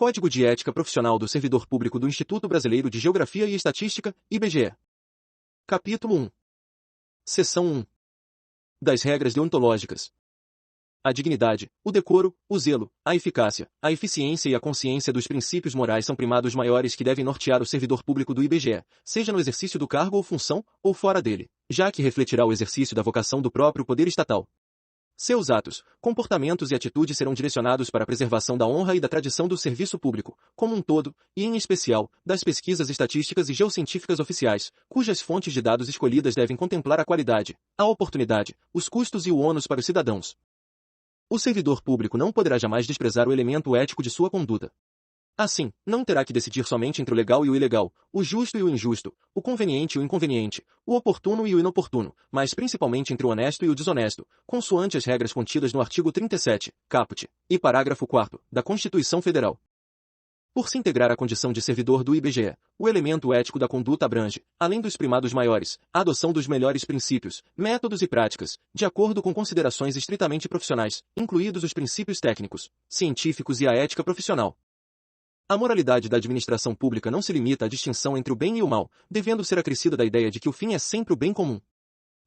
Código de Ética Profissional do Servidor Público do Instituto Brasileiro de Geografia e Estatística, IBGE. Capítulo 1. Seção 1. Das regras deontológicas. A dignidade, o decoro, o zelo, a eficácia, a eficiência e a consciência dos princípios morais são primados maiores que devem nortear o servidor público do IBGE, seja no exercício do cargo ou função, ou fora dele, já que refletirá o exercício da vocação do próprio poder estatal. Seus atos, comportamentos e atitudes serão direcionados para a preservação da honra e da tradição do serviço público, como um todo, e em especial, das pesquisas estatísticas e geocientíficas oficiais, cujas fontes de dados escolhidas devem contemplar a qualidade, a oportunidade, os custos e o ônus para os cidadãos. O servidor público não poderá jamais desprezar o elemento ético de sua conduta. Assim, não terá que decidir somente entre o legal e o ilegal, o justo e o injusto, o conveniente e o inconveniente, o oportuno e o inoportuno, mas principalmente entre o honesto e o desonesto, consoante as regras contidas no artigo 37, caput, e parágrafo 4º, da Constituição Federal. Por se integrar à condição de servidor do IBGE, o elemento ético da conduta abrange, além dos primados maiores, a adoção dos melhores princípios, métodos e práticas, de acordo com considerações estritamente profissionais, incluídos os princípios técnicos, científicos e a ética profissional. A moralidade da administração pública não se limita à distinção entre o bem e o mal, devendo ser acrescida da ideia de que o fim é sempre o bem comum.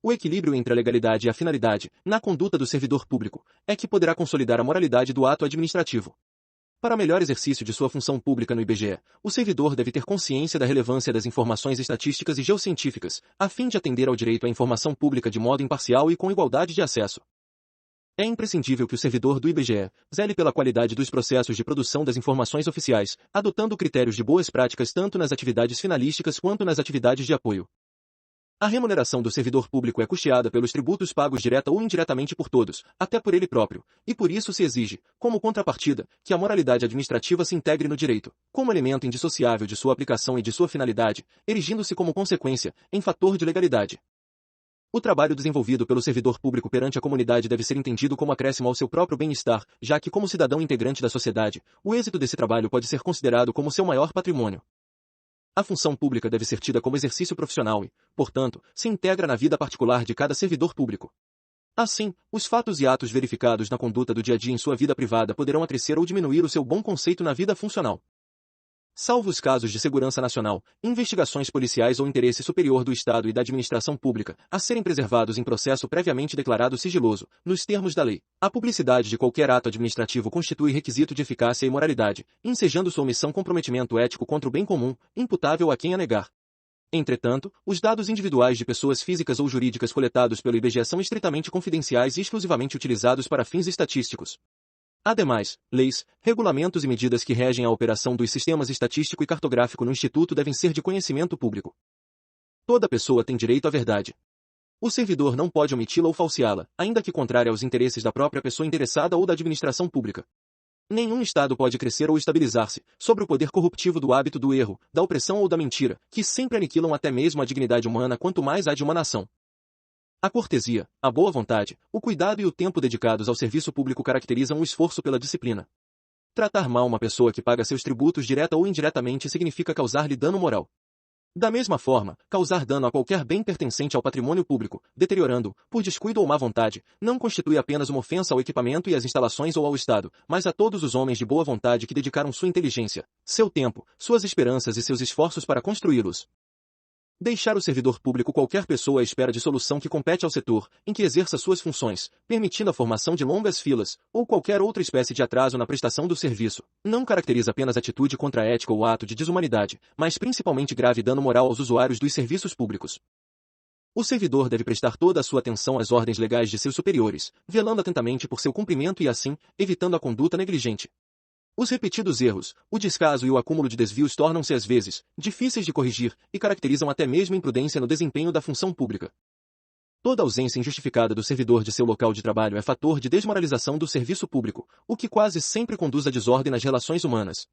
O equilíbrio entre a legalidade e a finalidade, na conduta do servidor público, é que poderá consolidar a moralidade do ato administrativo. Para melhor exercício de sua função pública no IBGE, o servidor deve ter consciência da relevância das informações estatísticas e geocientíficas, a fim de atender ao direito à informação pública de modo imparcial e com igualdade de acesso. É imprescindível que o servidor do IBGE zele pela qualidade dos processos de produção das informações oficiais, adotando critérios de boas práticas tanto nas atividades finalísticas quanto nas atividades de apoio. A remuneração do servidor público é custeada pelos tributos pagos direta ou indiretamente por todos, até por ele próprio, e por isso se exige, como contrapartida, que a moralidade administrativa se integre no direito, como elemento indissociável de sua aplicação e de sua finalidade, erigindo-se como consequência, em fator de legalidade. O trabalho desenvolvido pelo servidor público perante a comunidade deve ser entendido como acréscimo ao seu próprio bem-estar, já que como cidadão integrante da sociedade, o êxito desse trabalho pode ser considerado como seu maior patrimônio. A função pública deve ser tida como exercício profissional e, portanto, se integra na vida particular de cada servidor público. Assim, os fatos e atos verificados na conduta do dia a dia em sua vida privada poderão acrescer ou diminuir o seu bom conceito na vida funcional. Salvo os casos de segurança nacional, investigações policiais ou interesse superior do Estado e da administração pública, a serem preservados em processo previamente declarado sigiloso, nos termos da lei, a publicidade de qualquer ato administrativo constitui requisito de eficácia e moralidade, ensejando sua omissão comprometimento ético contra o bem comum, imputável a quem a negar. Entretanto, os dados individuais de pessoas físicas ou jurídicas coletados pelo IBGE são estritamente confidenciais e exclusivamente utilizados para fins estatísticos. Ademais, leis, regulamentos e medidas que regem a operação dos sistemas estatístico e cartográfico no Instituto devem ser de conhecimento público. Toda pessoa tem direito à verdade. O servidor não pode omiti-la ou falseá-la, ainda que contrária aos interesses da própria pessoa interessada ou da administração pública. Nenhum Estado pode crescer ou estabilizar-se, sobre o poder corruptivo do hábito do erro, da opressão ou da mentira, que sempre aniquilam até mesmo a dignidade humana quanto mais a de uma nação. A cortesia, a boa vontade, o cuidado e o tempo dedicados ao serviço público caracterizam o esforço pela disciplina. Tratar mal uma pessoa que paga seus tributos direta ou indiretamente significa causar-lhe dano moral. Da mesma forma, causar dano a qualquer bem pertencente ao patrimônio público, deteriorando-o, por descuido ou má vontade, não constitui apenas uma ofensa ao equipamento e às instalações ou ao Estado, mas a todos os homens de boa vontade que dedicaram sua inteligência, seu tempo, suas esperanças e seus esforços para construí-los. Deixar o servidor público qualquer pessoa à espera de solução que compete ao setor, em que exerça suas funções, permitindo a formação de longas filas, ou qualquer outra espécie de atraso na prestação do serviço, não caracteriza apenas atitude contra a ética ou ato de desumanidade, mas principalmente grave dano moral aos usuários dos serviços públicos. O servidor deve prestar toda a sua atenção às ordens legais de seus superiores, velando atentamente por seu cumprimento e assim, evitando a conduta negligente. Os repetidos erros, o descaso e o acúmulo de desvios tornam-se às vezes difíceis de corrigir e caracterizam até mesmo imprudência no desempenho da função pública. Toda ausência injustificada do servidor de seu local de trabalho é fator de desmoralização do serviço público, o que quase sempre conduz à desordem nas relações humanas.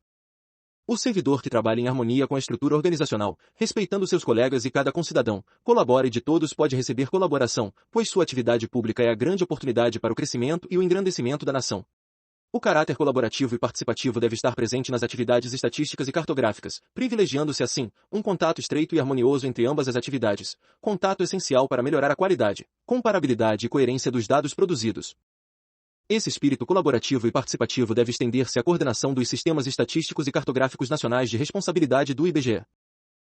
O servidor que trabalha em harmonia com a estrutura organizacional, respeitando seus colegas e cada concidadão, colabora e de todos pode receber colaboração, pois sua atividade pública é a grande oportunidade para o crescimento e o engrandecimento da nação. O caráter colaborativo e participativo deve estar presente nas atividades estatísticas e cartográficas, privilegiando-se assim, um contato estreito e harmonioso entre ambas as atividades, contato essencial para melhorar a qualidade, comparabilidade e coerência dos dados produzidos. Esse espírito colaborativo e participativo deve estender-se à coordenação dos sistemas estatísticos e cartográficos nacionais de responsabilidade do IBGE.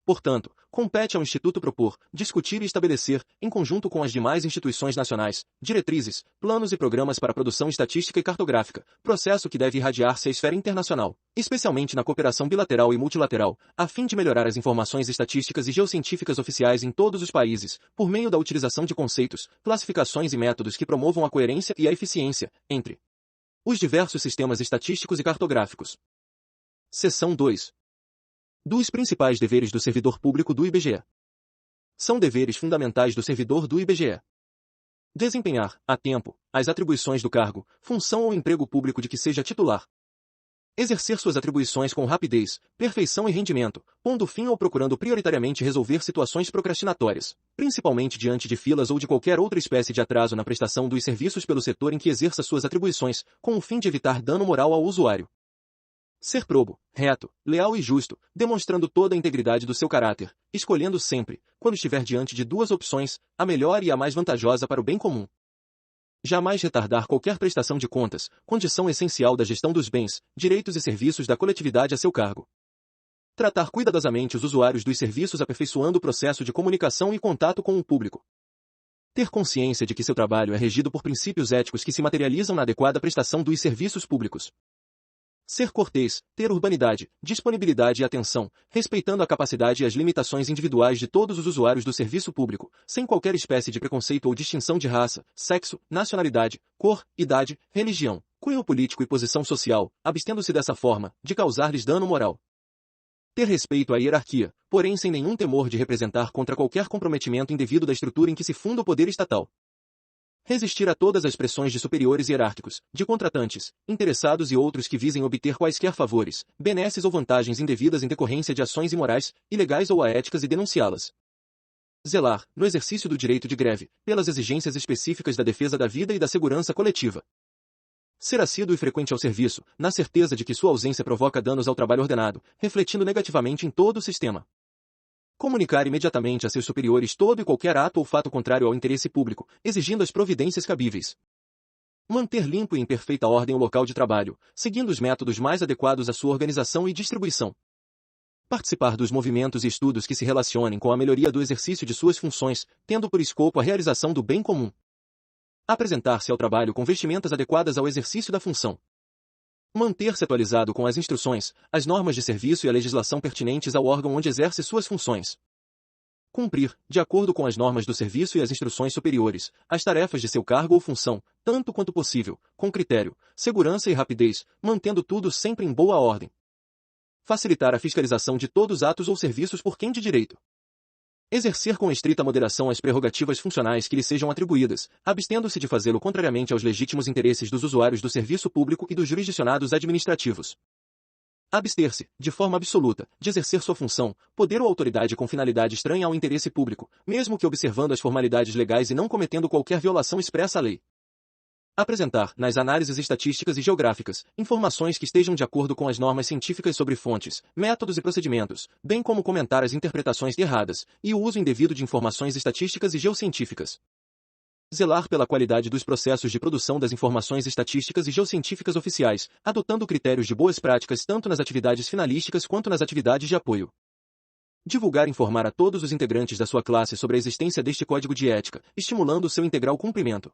Portanto, compete ao Instituto propor, discutir e estabelecer, em conjunto com as demais instituições nacionais, diretrizes, planos e programas para a produção estatística e cartográfica, processo que deve irradiar-se à esfera internacional, especialmente na cooperação bilateral e multilateral, a fim de melhorar as informações estatísticas e geocientíficas oficiais em todos os países, por meio da utilização de conceitos, classificações e métodos que promovam a coerência e a eficiência entre os diversos sistemas estatísticos e cartográficos. Seção 2. Dos principais deveres do servidor público do IBGE. São deveres fundamentais do servidor do IBGE. Desempenhar, a tempo, as atribuições do cargo, função ou emprego público de que seja titular. Exercer suas atribuições com rapidez, perfeição e rendimento, pondo fim ou procurando prioritariamente resolver situações procrastinatórias, principalmente diante de filas ou de qualquer outra espécie de atraso na prestação dos serviços pelo setor em que exerça suas atribuições, com o fim de evitar dano moral ao usuário. Ser probo, reto, leal e justo, demonstrando toda a integridade do seu caráter, escolhendo sempre, quando estiver diante de duas opções, a melhor e a mais vantajosa para o bem comum. Jamais retardar qualquer prestação de contas, condição essencial da gestão dos bens, direitos e serviços da coletividade a seu cargo. Tratar cuidadosamente os usuários dos serviços aperfeiçoando o processo de comunicação e contato com o público. Ter consciência de que seu trabalho é regido por princípios éticos que se materializam na adequada prestação dos serviços públicos. Ser cortês, ter urbanidade, disponibilidade e atenção, respeitando a capacidade e as limitações individuais de todos os usuários do serviço público, sem qualquer espécie de preconceito ou distinção de raça, sexo, nacionalidade, cor, idade, religião, cunho político e posição social, abstendo-se dessa forma, de causar-lhes dano moral. Ter respeito à hierarquia, porém sem nenhum temor de representar contra qualquer comprometimento indevido da estrutura em que se funda o poder estatal. Resistir a todas as pressões de superiores hierárquicos, de contratantes, interessados e outros que visem obter quaisquer favores, benesses ou vantagens indevidas em decorrência de ações imorais, ilegais ou aéticas e denunciá-las. Zelar, no exercício do direito de greve, pelas exigências específicas da defesa da vida e da segurança coletiva. Ser assíduo e frequente ao serviço, na certeza de que sua ausência provoca danos ao trabalho ordenado, refletindo negativamente em todo o sistema. Comunicar imediatamente a seus superiores todo e qualquer ato ou fato contrário ao interesse público, exigindo as providências cabíveis. Manter limpo e em perfeita ordem o local de trabalho, seguindo os métodos mais adequados à sua organização e distribuição. Participar dos movimentos e estudos que se relacionem com a melhoria do exercício de suas funções, tendo por escopo a realização do bem comum. Apresentar-se ao trabalho com vestimentas adequadas ao exercício da função. Manter-se atualizado com as instruções, as normas de serviço e a legislação pertinentes ao órgão onde exerce suas funções. Cumprir, de acordo com as normas do serviço e as instruções superiores, as tarefas de seu cargo ou função, tanto quanto possível, com critério, segurança e rapidez, mantendo tudo sempre em boa ordem. Facilitar a fiscalização de todos os atos ou serviços por quem de direito. Exercer com estrita moderação as prerrogativas funcionais que lhe sejam atribuídas, abstendo-se de fazê-lo contrariamente aos legítimos interesses dos usuários do serviço público e dos jurisdicionados administrativos. Abster-se, de forma absoluta, de exercer sua função, poder ou autoridade com finalidade estranha ao interesse público, mesmo que observando as formalidades legais e não cometendo qualquer violação expressa à lei. Apresentar, nas análises estatísticas e geográficas, informações que estejam de acordo com as normas científicas sobre fontes, métodos e procedimentos, bem como comentar as interpretações erradas e o uso indevido de informações estatísticas e geocientíficas. Zelar pela qualidade dos processos de produção das informações estatísticas e geocientíficas oficiais, adotando critérios de boas práticas tanto nas atividades finalísticas quanto nas atividades de apoio. Divulgar e informar a todos os integrantes da sua classe sobre a existência deste código de ética, estimulando o seu integral cumprimento.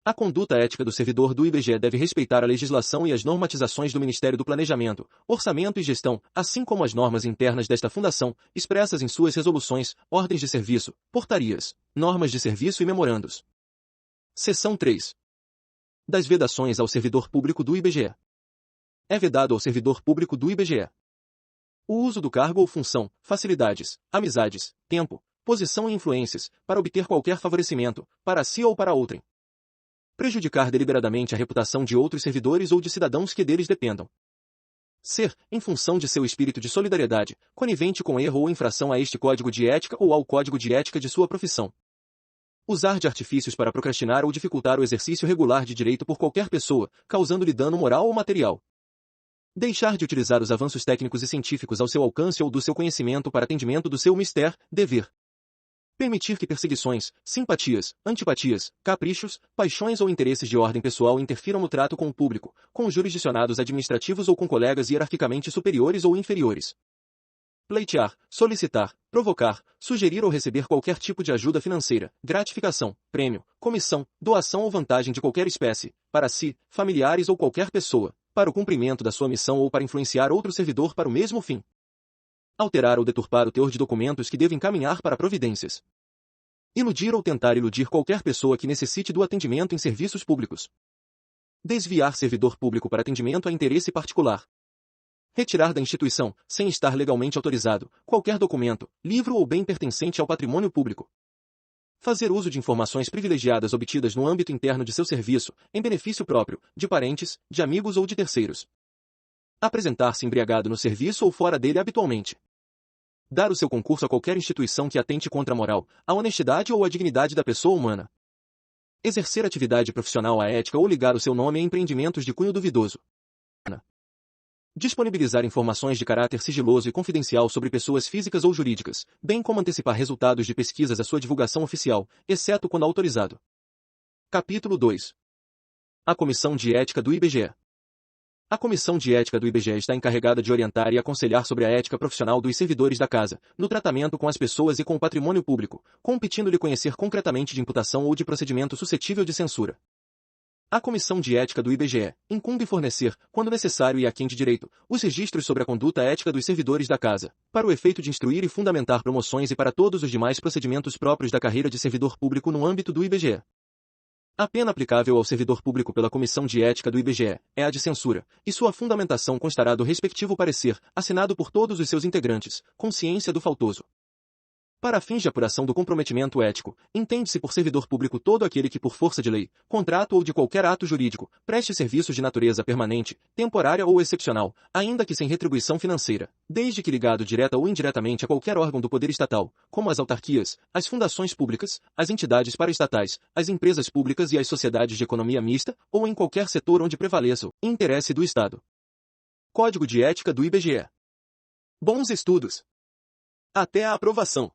A conduta ética do servidor do IBGE deve respeitar a legislação e as normatizações do Ministério do Planejamento, Orçamento e Gestão, assim como as normas internas desta fundação, expressas em suas resoluções, ordens de serviço, portarias, normas de serviço e memorandos. Seção 3. Das vedações ao servidor público do IBGE. É vedado ao servidor público do IBGE o uso do cargo ou função, facilidades, amizades, tempo, posição e influências, para obter qualquer favorecimento, para si ou para outrem. Prejudicar deliberadamente a reputação de outros servidores ou de cidadãos que deles dependam. Ser, em função de seu espírito de solidariedade, conivente com erro ou infração a este código de ética ou ao código de ética de sua profissão. Usar de artifícios para procrastinar ou dificultar o exercício regular de direito por qualquer pessoa, causando-lhe dano moral ou material. Deixar de utilizar os avanços técnicos e científicos ao seu alcance ou do seu conhecimento para atendimento do seu mister, dever. Permitir que perseguições, simpatias, antipatias, caprichos, paixões ou interesses de ordem pessoal interfiram no trato com o público, com jurisdicionados administrativos ou com colegas hierarquicamente superiores ou inferiores. Pleitear, solicitar, provocar, sugerir ou receber qualquer tipo de ajuda financeira, gratificação, prêmio, comissão, doação ou vantagem de qualquer espécie, para si, familiares ou qualquer pessoa, para o cumprimento da sua missão ou para influenciar outro servidor para o mesmo fim. Alterar ou deturpar o teor de documentos que devem encaminhar para providências. Iludir ou tentar iludir qualquer pessoa que necessite do atendimento em serviços públicos. Desviar servidor público para atendimento a interesse particular. Retirar da instituição, sem estar legalmente autorizado, qualquer documento, livro ou bem pertencente ao patrimônio público. Fazer uso de informações privilegiadas obtidas no âmbito interno de seu serviço, em benefício próprio, de parentes, de amigos ou de terceiros. Apresentar-se embriagado no serviço ou fora dele habitualmente. Dar o seu concurso a qualquer instituição que atente contra a moral, a honestidade ou a dignidade da pessoa humana. Exercer atividade profissional aética ou ligar o seu nome a empreendimentos de cunho duvidoso. Disponibilizar informações de caráter sigiloso e confidencial sobre pessoas físicas ou jurídicas, bem como antecipar resultados de pesquisas à sua divulgação oficial, exceto quando autorizado. Capítulo 2. A Comissão de Ética do IBGE. A Comissão de Ética do IBGE está encarregada de orientar e aconselhar sobre a ética profissional dos servidores da Casa, no tratamento com as pessoas e com o patrimônio público, competindo-lhe conhecer concretamente de imputação ou de procedimento suscetível de censura. A Comissão de Ética do IBGE incumbe fornecer, quando necessário e a quem de direito, os registros sobre a conduta ética dos servidores da Casa, para o efeito de instruir e fundamentar promoções e para todos os demais procedimentos próprios da carreira de servidor público no âmbito do IBGE. A pena aplicável ao servidor público pela Comissão de Ética do IBGE é a de censura, e sua fundamentação constará do respectivo parecer, assinado por todos os seus integrantes, com ciência do faltoso. Para fins de apuração do comprometimento ético, entende-se por servidor público todo aquele que por força de lei, contrato ou de qualquer ato jurídico, preste serviços de natureza permanente, temporária ou excepcional, ainda que sem retribuição financeira, desde que ligado direta ou indiretamente a qualquer órgão do poder estatal, como as autarquias, as fundações públicas, as entidades paraestatais, as empresas públicas e as sociedades de economia mista, ou em qualquer setor onde prevaleça o interesse do Estado. Código de Ética do IBGE. Bons estudos! Até a aprovação!